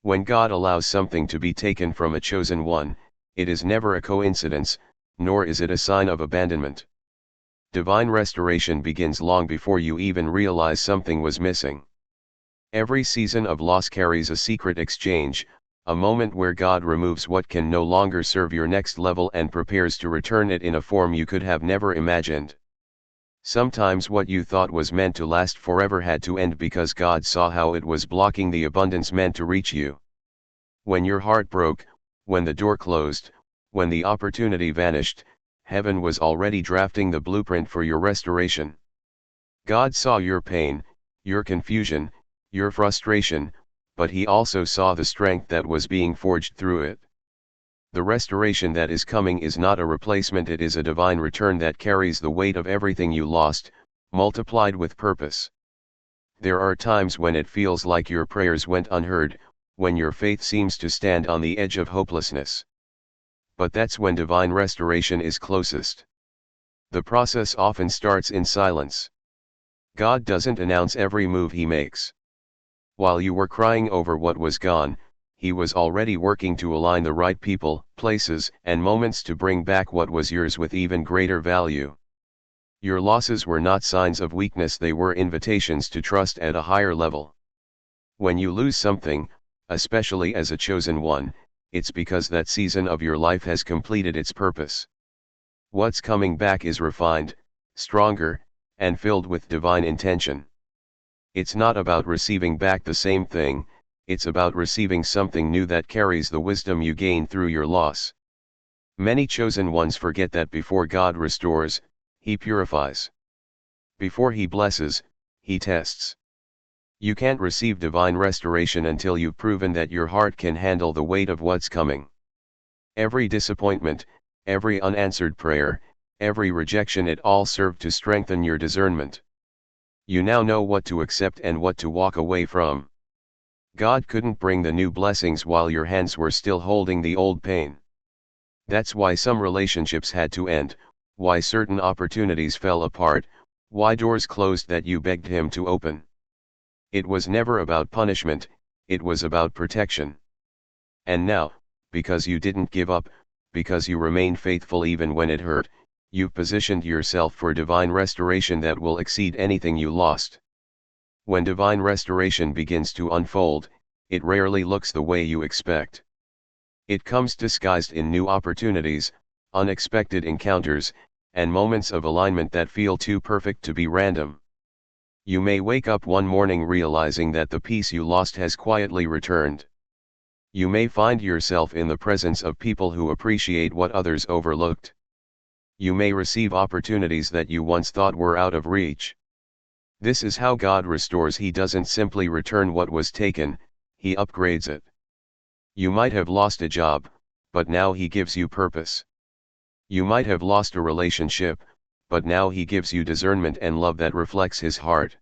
When God allows something to be taken from a chosen one, it is never a coincidence, nor is it a sign of abandonment. Divine restoration begins long before you even realize something was missing. Every season of loss carries a secret exchange, a moment where God removes what can no longer serve your next level and prepares to return it in a form you could have never imagined. Sometimes what you thought was meant to last forever had to end because God saw how it was blocking the abundance meant to reach you. When your heart broke, when the door closed, when the opportunity vanished, heaven was already drafting the blueprint for your restoration. God saw your pain, your confusion, your frustration, but He also saw the strength that was being forged through it. The restoration that is coming is not a replacement, it is a divine return that carries the weight of everything you lost, multiplied with purpose. There are times when it feels like your prayers went unheard, when your faith seems to stand on the edge of hopelessness. But that's when divine restoration is closest. The process often starts in silence. God doesn't announce every move He makes. While you were crying over what was gone, He was already working to align the right people, places, and moments to bring back what was yours with even greater value. Your losses were not signs of weakness, they were invitations to trust at a higher level. When you lose something, especially as a chosen one, it's because that season of your life has completed its purpose. What's coming back is refined, stronger, and filled with divine intention. It's not about receiving back the same thing, it's about receiving something new that carries the wisdom you gained through your loss. Many chosen ones forget that before God restores, He purifies. Before He blesses, He tests. You can't receive divine restoration until you've proven that your heart can handle the weight of what's coming. Every disappointment, every unanswered prayer, every rejection, it all served to strengthen your discernment. You now know what to accept and what to walk away from. God couldn't bring the new blessings while your hands were still holding the old pain. That's why some relationships had to end, why certain opportunities fell apart, why doors closed that you begged Him to open. It was never about punishment, it was about protection. And now, because you didn't give up, because you remained faithful even when it hurt, you've positioned yourself for divine restoration that will exceed anything you lost. When divine restoration begins to unfold, it rarely looks the way you expect. It comes disguised in new opportunities, unexpected encounters, and moments of alignment that feel too perfect to be random. You may wake up one morning realizing that the peace you lost has quietly returned. You may find yourself in the presence of people who appreciate what others overlooked. You may receive opportunities that you once thought were out of reach. This is how God restores. He doesn't simply return what was taken, He upgrades it. You might have lost a job, but now He gives you purpose. You might have lost a relationship, but now He gives you discernment and love that reflects His heart.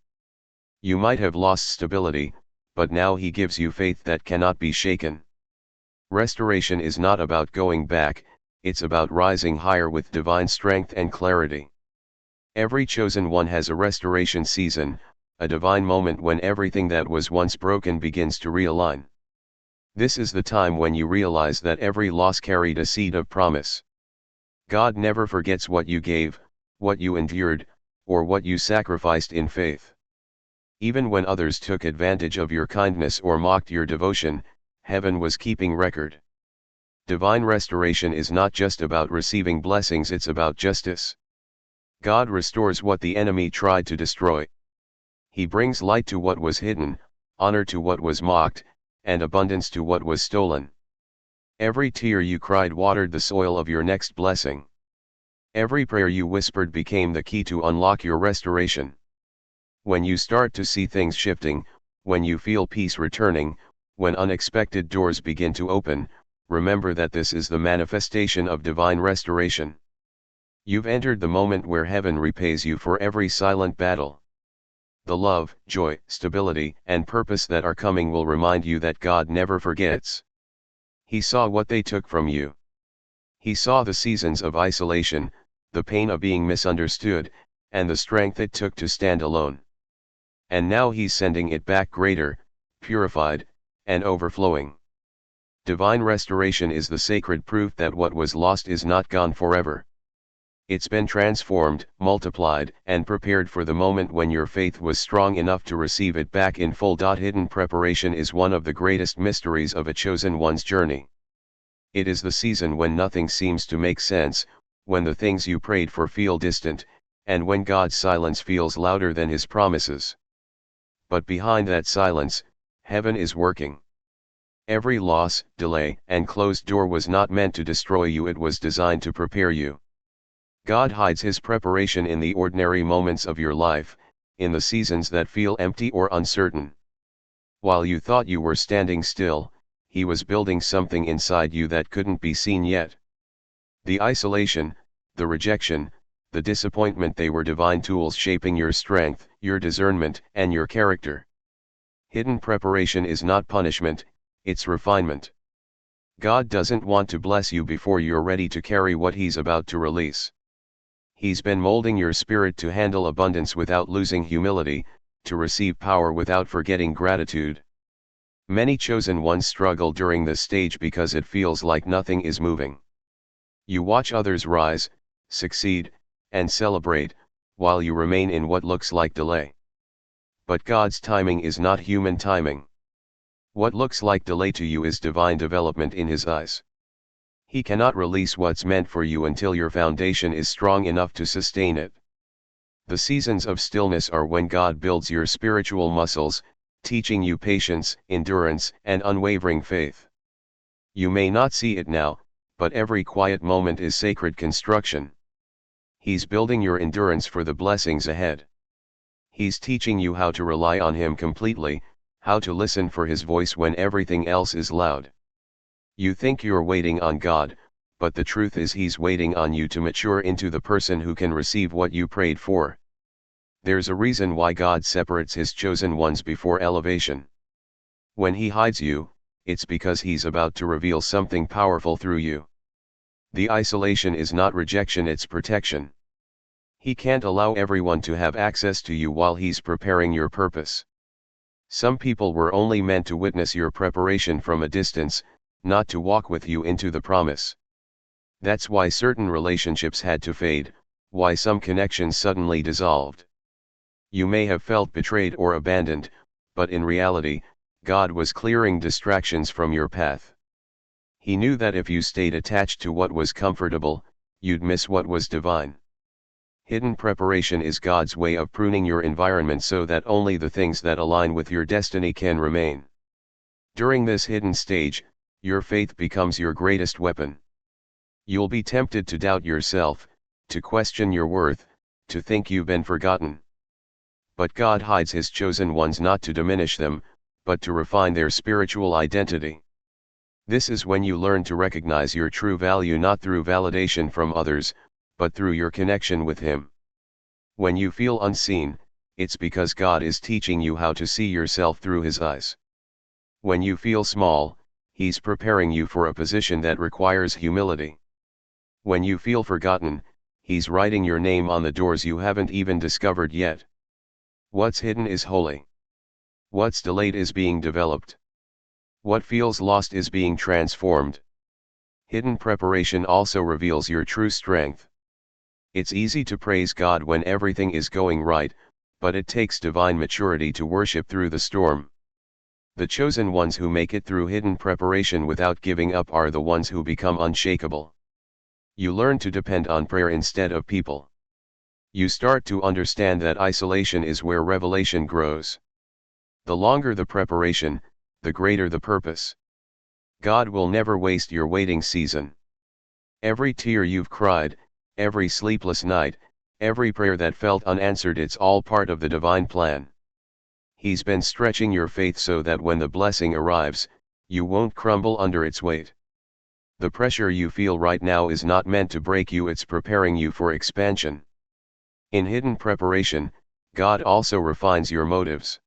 You might have lost stability, but now He gives you faith that cannot be shaken. Restoration is not about going back, it's about rising higher with divine strength and clarity. Every chosen one has a restoration season, a divine moment when everything that was once broken begins to realign. This is the time when you realize that every loss carried a seed of promise. God never forgets what you gave, what you endured, or what you sacrificed in faith. Even when others took advantage of your kindness or mocked your devotion, heaven was keeping record. Divine restoration is not just about receiving blessings, it's about justice. God restores what the enemy tried to destroy. He brings light to what was hidden, honor to what was mocked, and abundance to what was stolen. Every tear you cried watered the soil of your next blessing. Every prayer you whispered became the key to unlock your restoration. When you start to see things shifting, when you feel peace returning, when unexpected doors begin to open, remember that this is the manifestation of divine restoration. You've entered the moment where heaven repays you for every silent battle. The love, joy, stability, and purpose that are coming will remind you that God never forgets. He saw what they took from you. He saw the seasons of isolation, the pain of being misunderstood, and the strength it took to stand alone. And now He's sending it back greater, purified, and overflowing. Divine restoration is the sacred proof that what was lost is not gone forever. It's been transformed, multiplied, and prepared for the moment when your faith was strong enough to receive it back in full. Hidden preparation is one of the greatest mysteries of a chosen one's journey. It is the season when nothing seems to make sense, when the things you prayed for feel distant, and when God's silence feels louder than his promises. But behind that silence, heaven is working. Every loss, delay, and closed door was not meant to destroy you, it was designed to prepare you. God hides his preparation in the ordinary moments of your life, in the seasons that feel empty or uncertain. While you thought you were standing still, he was building something inside you that couldn't be seen yet. The isolation, the rejection, the disappointment, they were divine tools shaping your strength, your discernment, and your character. Hidden preparation is not punishment, it's refinement. God doesn't want to bless you before you're ready to carry what he's about to release. He's been molding your spirit to handle abundance without losing humility, to receive power without forgetting gratitude. Many chosen ones struggle during this stage because it feels like nothing is moving. You watch others rise, succeed, and celebrate, while you remain in what looks like delay. But God's timing is not human timing. What looks like delay to you is divine development in his eyes. He cannot release what's meant for you until your foundation is strong enough to sustain it. The seasons of stillness are when God builds your spiritual muscles, teaching you patience, endurance, and unwavering faith. You may not see it now, but every quiet moment is sacred construction. He's building your endurance for the blessings ahead. He's teaching you how to rely on him completely, how to listen for his voice when everything else is loud. You think you're waiting on God, but the truth is he's waiting on you to mature into the person who can receive what you prayed for. There's a reason why God separates his chosen ones before elevation. When he hides you, it's because he's about to reveal something powerful through you. The isolation is not rejection, it's protection. He can't allow everyone to have access to you while he's preparing your purpose. Some people were only meant to witness your preparation from a distance, not to walk with you into the promise. That's why certain relationships had to fade, why some connections suddenly dissolved. You may have felt betrayed or abandoned, but in reality, God was clearing distractions from your path. He knew that if you stayed attached to what was comfortable, you'd miss what was divine. Hidden preparation is God's way of pruning your environment so that only the things that align with your destiny can remain. During this hidden stage, your faith becomes your greatest weapon. You'll be tempted to doubt yourself, to question your worth, to think you've been forgotten. But God hides his chosen ones not to diminish them, but to refine their spiritual identity. This is when you learn to recognize your true value not through validation from others, but through your connection with him. When you feel unseen, it's because God is teaching you how to see yourself through his eyes. When you feel small, he's preparing you for a position that requires humility. When you feel forgotten, he's writing your name on the doors you haven't even discovered yet. What's hidden is holy. What's delayed is being developed. What feels lost is being transformed. Hidden preparation also reveals your true strength. It's easy to praise God when everything is going right, but it takes divine maturity to worship through the storm. The chosen ones who make it through hidden preparation without giving up are the ones who become unshakable. You learn to depend on prayer instead of people. You start to understand that isolation is where revelation grows. The longer the preparation, the greater the purpose. God will never waste your waiting season. Every tear you've cried, every sleepless night, every prayer that felt unanswered, it's all part of the divine plan. He's been stretching your faith so that when the blessing arrives, you won't crumble under its weight. The pressure you feel right now is not meant to break you, it's preparing you for expansion. In hidden preparation, God also refines your motives.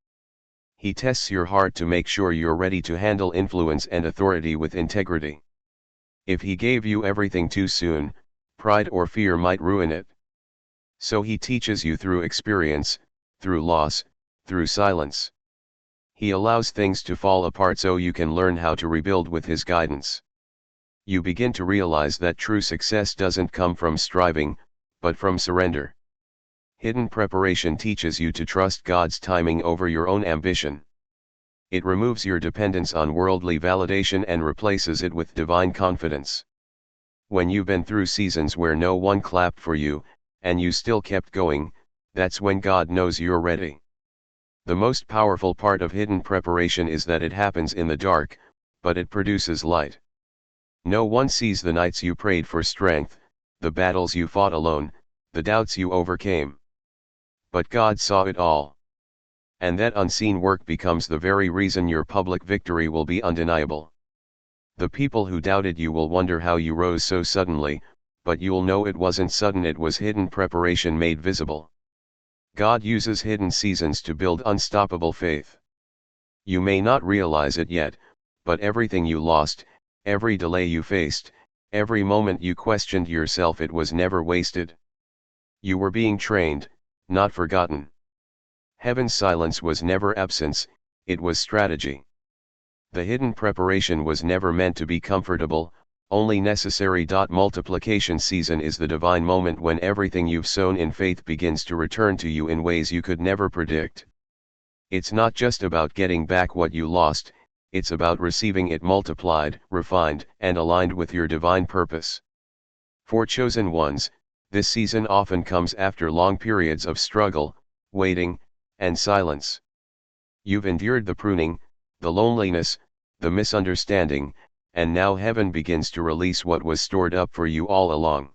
He tests your heart to make sure you're ready to handle influence and authority with integrity. If he gave you everything too soon, pride or fear might ruin it. So he teaches you through experience, through loss, through silence. He allows things to fall apart so you can learn how to rebuild with His guidance. You begin to realize that true success doesn't come from striving, but from surrender. Hidden preparation teaches you to trust God's timing over your own ambition. It removes your dependence on worldly validation and replaces it with divine confidence. When you've been through seasons where no one clapped for you, and you still kept going, that's when God knows you're ready. The most powerful part of hidden preparation is that it happens in the dark, but it produces light. No one sees the nights you prayed for strength, the battles you fought alone, the doubts you overcame. But God saw it all. And that unseen work becomes the very reason your public victory will be undeniable. The people who doubted you will wonder how you rose so suddenly, but you'll know it wasn't sudden, it was hidden preparation made visible. God uses hidden seasons to build unstoppable faith. You may not realize it yet, but everything you lost, every delay you faced, every moment you questioned yourself, it was never wasted. You were being trained, not forgotten. Heaven's silence was never absence, it was strategy. The hidden preparation was never meant to be comfortable, only necessary. Multiplication season is the divine moment when everything you've sown in faith begins to return to you in ways you could never predict. It's not just about getting back what you lost, it's about receiving it multiplied, refined, and aligned with your divine purpose. For chosen ones, this season often comes after long periods of struggle, waiting, and silence. You've endured the pruning, the loneliness, the misunderstanding, and now heaven begins to release what was stored up for you all along.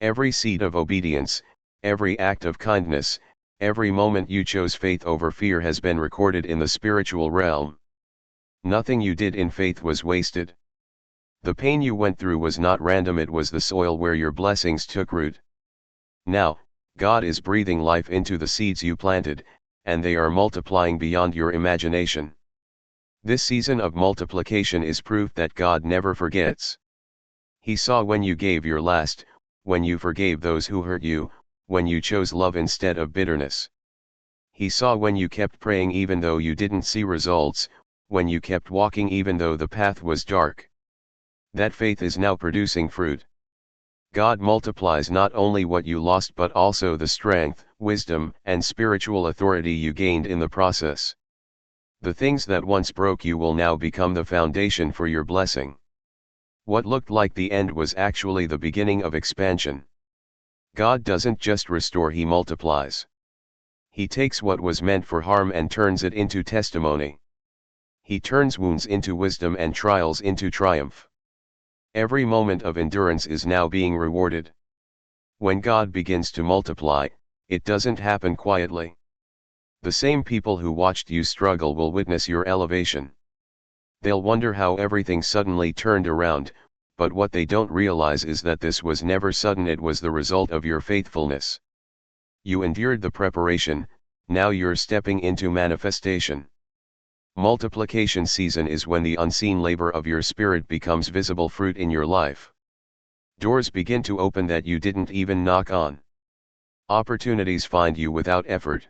Every seed of obedience, every act of kindness, every moment you chose faith over fear has been recorded in the spiritual realm. Nothing you did in faith was wasted. The pain you went through was not random, it was the soil where your blessings took root. Now, God is breathing life into the seeds you planted, and they are multiplying beyond your imagination. This season of multiplication is proof that God never forgets. He saw when you gave your last, when you forgave those who hurt you, when you chose love instead of bitterness. He saw when you kept praying even though you didn't see results, when you kept walking even though the path was dark. That faith is now producing fruit. God multiplies not only what you lost but also the strength, wisdom, and spiritual authority you gained in the process. The things that once broke you will now become the foundation for your blessing. What looked like the end was actually the beginning of expansion. God doesn't just restore, He multiplies. He takes what was meant for harm and turns it into testimony. He turns wounds into wisdom and trials into triumph. Every moment of endurance is now being rewarded. When God begins to multiply, it doesn't happen quietly. The same people who watched you struggle will witness your elevation. They'll wonder how everything suddenly turned around, but what they don't realize is that this was never sudden, it was the result of your faithfulness. You endured the preparation, now you're stepping into manifestation. Multiplication season is when the unseen labor of your spirit becomes visible fruit in your life. Doors begin to open that you didn't even knock on. Opportunities find you without effort.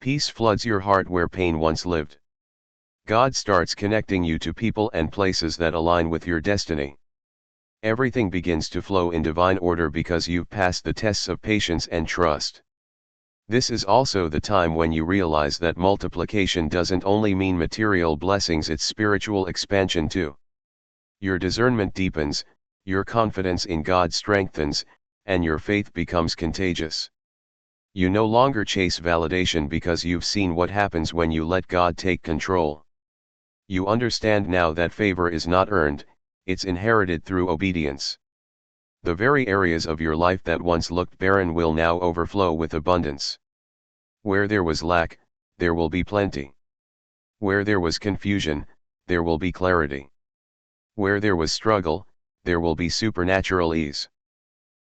Peace floods your heart where pain once lived. God starts connecting you to people and places that align with your destiny. Everything begins to flow in divine order because you've passed the tests of patience and trust. This is also the time when you realize that multiplication doesn't only mean material blessings, it's spiritual expansion too. Your discernment deepens, your confidence in God strengthens, and your faith becomes contagious. You no longer chase validation because you've seen what happens when you let God take control. You understand now that favor is not earned, it's inherited through obedience. The very areas of your life that once looked barren will now overflow with abundance. Where there was lack, there will be plenty. Where there was confusion, there will be clarity. Where there was struggle, there will be supernatural ease.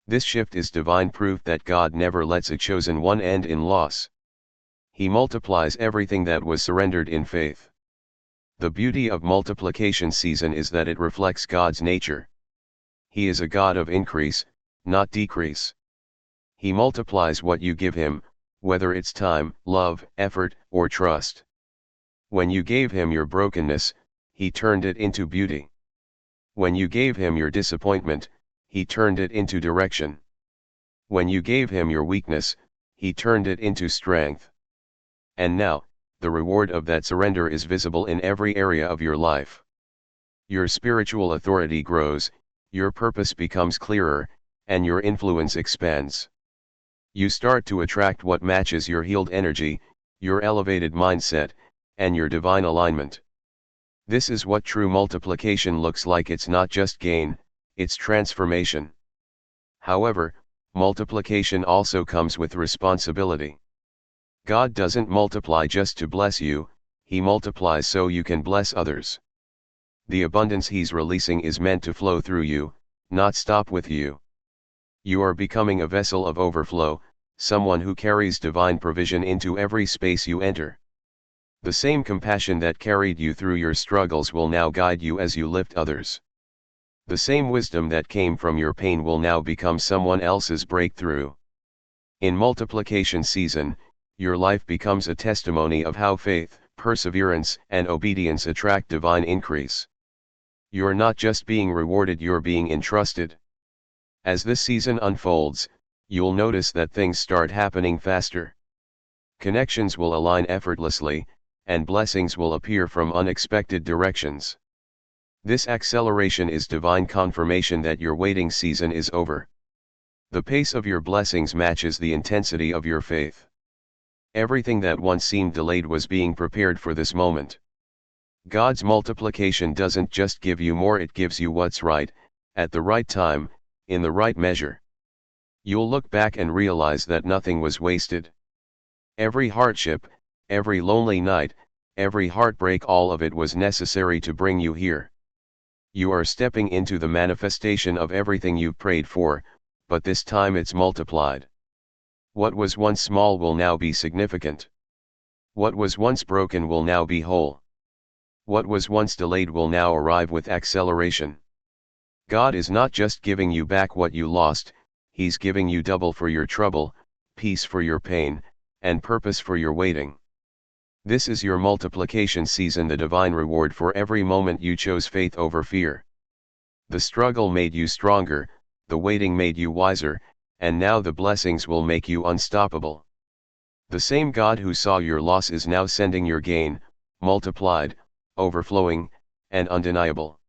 This shift is divine proof that God never lets a chosen one end in loss. He multiplies everything that was surrendered in faith. The beauty of multiplication season is that it reflects God's nature. He is a God of increase, not decrease. He multiplies what you give Him, whether it's time, love, effort, or trust. When you gave him your brokenness, he turned it into beauty. When you gave him your disappointment, he turned it into direction. When you gave him your weakness, he turned it into strength. And now, the reward of that surrender is visible in every area of your life. Your spiritual authority grows, your purpose becomes clearer, and your influence expands. You start to attract what matches your healed energy, your elevated mindset, and your divine alignment. This is what true multiplication looks like. It's not just gain, it's transformation. However, multiplication also comes with responsibility. God doesn't multiply just to bless you, He multiplies so you can bless others. The abundance He's releasing is meant to flow through you, not stop with you. You are becoming a vessel of overflow, someone who carries divine provision into every space you enter. The same compassion that carried you through your struggles will now guide you as you lift others. The same wisdom that came from your pain will now become someone else's breakthrough. In multiplication season, your life becomes a testimony of how faith, perseverance, and obedience attract divine increase. You're not just being rewarded, you're being entrusted. As this season unfolds, you'll notice that things start happening faster. Connections will align effortlessly, and blessings will appear from unexpected directions. This acceleration is divine confirmation that your waiting season is over. The pace of your blessings matches the intensity of your faith. Everything that once seemed delayed was being prepared for this moment. God's multiplication doesn't just give you more, it gives you what's right, at the right time, in the right measure. You'll look back and realize that nothing was wasted. Every hardship, every lonely night, every heartbreak, all of it was necessary to bring you here. You are stepping into the manifestation of everything you've prayed for, but this time it's multiplied. What was once small will now be significant. What was once broken will now be whole. What was once delayed will now arrive with acceleration. God is not just giving you back what you lost, He's giving you double for your trouble, peace for your pain, and purpose for your waiting. This is your multiplication season, the divine reward for every moment you chose faith over fear. The struggle made you stronger, the waiting made you wiser, and now the blessings will make you unstoppable. The same God who saw your loss is now sending your gain, multiplied, overflowing, and undeniable.